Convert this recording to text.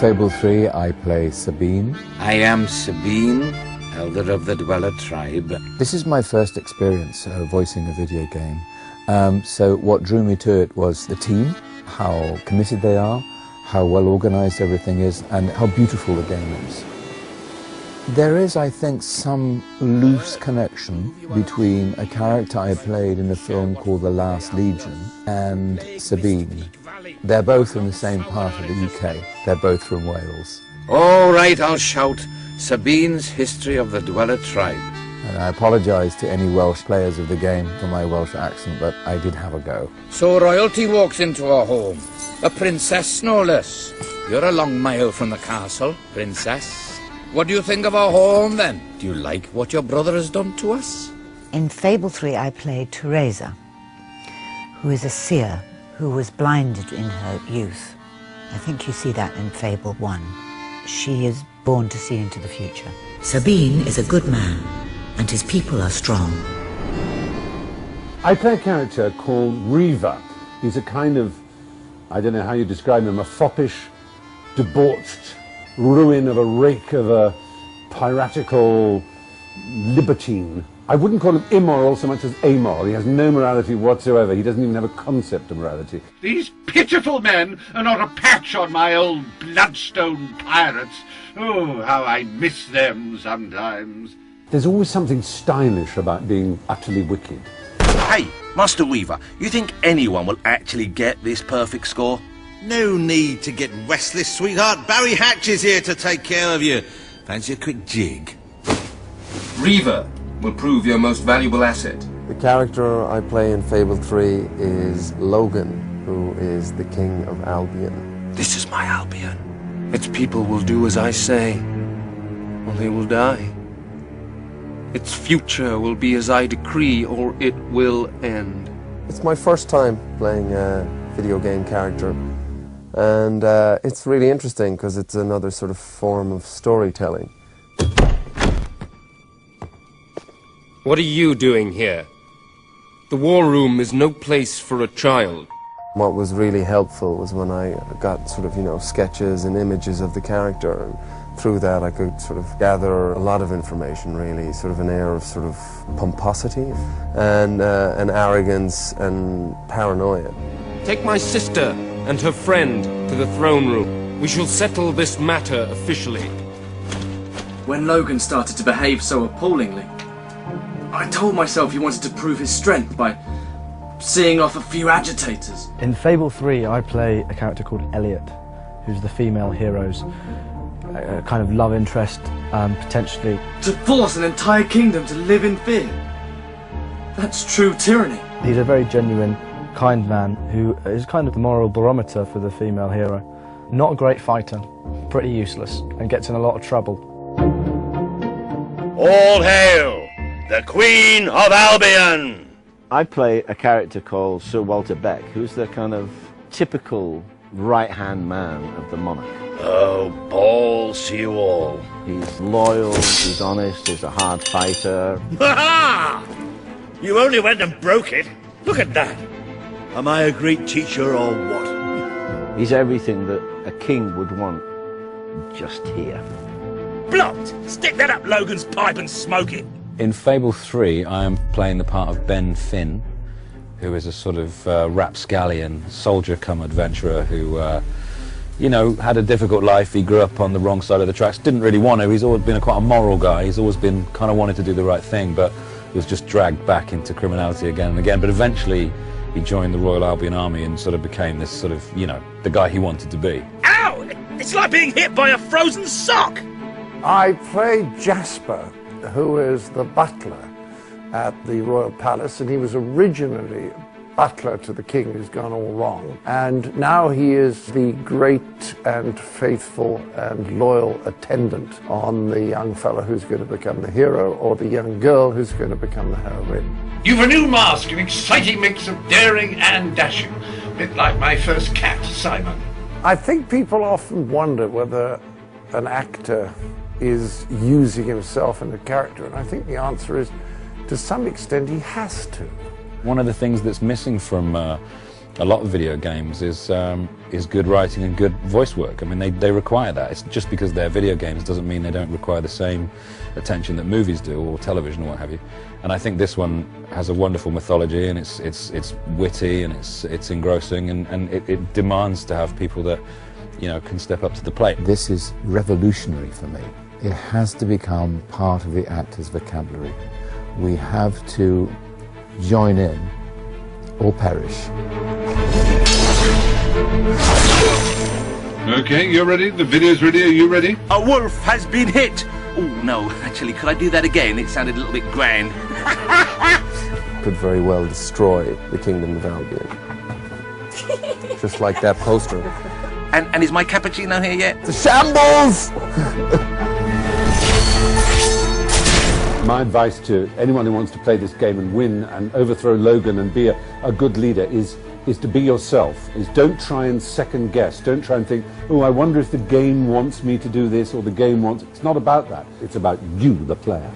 Fable III, I play Sabine. I am Sabine, elder of the Dweller tribe. This is my first experience voicing a video game. So what drew me to it was the team, how committed they are, how well organized everything is, and how beautiful the game is. There is, I think, some loose connection between a character I played in a film called The Last Legion and Sabine. They're both in the same part of the UK. They're both from Wales. All right, I'll shout Sabine's History of the Dweller tribe. And I apologise to any Welsh players of the game for my Welsh accent, but I did have a go. So royalty walks into our home. A princess, no less. You're a long mile from the castle, princess. What do you think of our home, then? Do you like what your brother has done to us? In Fable III, I played Teresa, who is a seer who was blinded in her youth. I think you see that in Fable I. She is born to see into the future. Sabine is a good man, and his people are strong. I play a character called Reva. He's a kind of, I don't know how you describe him, a foppish, debauched ruin of a rake of a piratical libertine. I wouldn't call him immoral so much as amoral. He has no morality whatsoever. He doesn't even have a concept of morality. These pitiful men are not a patch on my old bloodstone pirates. Oh, how I miss them sometimes. There's always something stylish about being utterly wicked. Hey, Master Weaver, you think anyone will actually get this perfect score? No need to get restless, sweetheart. Barry Hatch is here to take care of you. Fancy a quick jig? Reva will prove your most valuable asset. The character I play in Fable III is Logan, who is the King of Albion. This is my Albion. Its people will do as I say, or they will die. Its future will be as I decree, or it will end. It's my first time playing a video game character, and it's really interesting because it's another sort of form of storytelling. What are you doing here? The war room is no place for a child. What was really helpful was when I got sort of, sketches and images of the character, and through that I could sort of gather a lot of information, really, sort of an air of sort of pomposity and arrogance and paranoia. Take my sister and her friend to the throne room. We shall settle this matter officially. When Logan started to behave so appallingly, I told myself he wanted to prove his strength by seeing off a few agitators. In Fable III, I play a character called Elliot, who's the female hero's kind of love interest, potentially. To force an entire kingdom to live in fear, that's true tyranny. He's a very genuine, kind man who is kind of the moral barometer for the female hero. Not a great fighter, pretty useless, and gets in a lot of trouble. All hail the Queen of Albion! I play a character called Sir Walter Beck, who's the kind of typical right-hand man of the monarch. Oh, balls to you all. He's loyal, he's honest, he's a hard fighter. Ha-ha! You only went and broke it. Look at that. Am I a great teacher or what? He's everything that a king would want, just here. Blocked! Stick that up Logan's pipe and smoke it. In Fable III, I am playing the part of Ben Finn, who is a sort of rapscallion, soldier-cum-adventurer who, had a difficult life. He grew up on the wrong side of the tracks, didn't really want to. He's always been quite a moral guy. He's always been kind of wanted to do the right thing, but he was just dragged back into criminality again and again. But eventually, he joined the Royal Albion Army and sort of became this sort of, the guy he wanted to be. Ow! It's like being hit by a frozen sock! I play Jasper, who is the butler at the Royal Palace, and he was originally butler to the king who's gone all wrong. And now he is the great and faithful and loyal attendant on the young fellow who's going to become the hero, or the young girl who's going to become the heroine. You've a new mask, an exciting mix of daring and dashing. A bit like my first cat, Simon. I think people often wonder whether an actor is using himself in a character, and I think the answer is, to some extent, he has to. One of the things that's missing from a lot of video games is good writing and good voice work. I mean, they require that. It's just because they're video games doesn't mean they don't require the same attention that movies do, or television, or what have you. And I think this one has a wonderful mythology, and it's witty, and it's engrossing, and it demands to have people that, you know, can step up to the plate. This is revolutionary for me. It has to become part of the actor's vocabulary. We have to join in or perish. Okay, you're ready? The video's ready? Are you ready? A wolf has been hit! Oh, no, actually, could I do that again? It sounded a little bit grand. Could very well destroy the Kingdom of Albion. Just like that poster. And is my cappuccino here yet? The shambles! My advice to anyone who wants to play this game and win and overthrow Logan and be a good leader is to be yourself. Don't try and second guess. Don't try and think, oh, I wonder if the game wants me to do this or the game wants... It's not about that. It's about you, the player.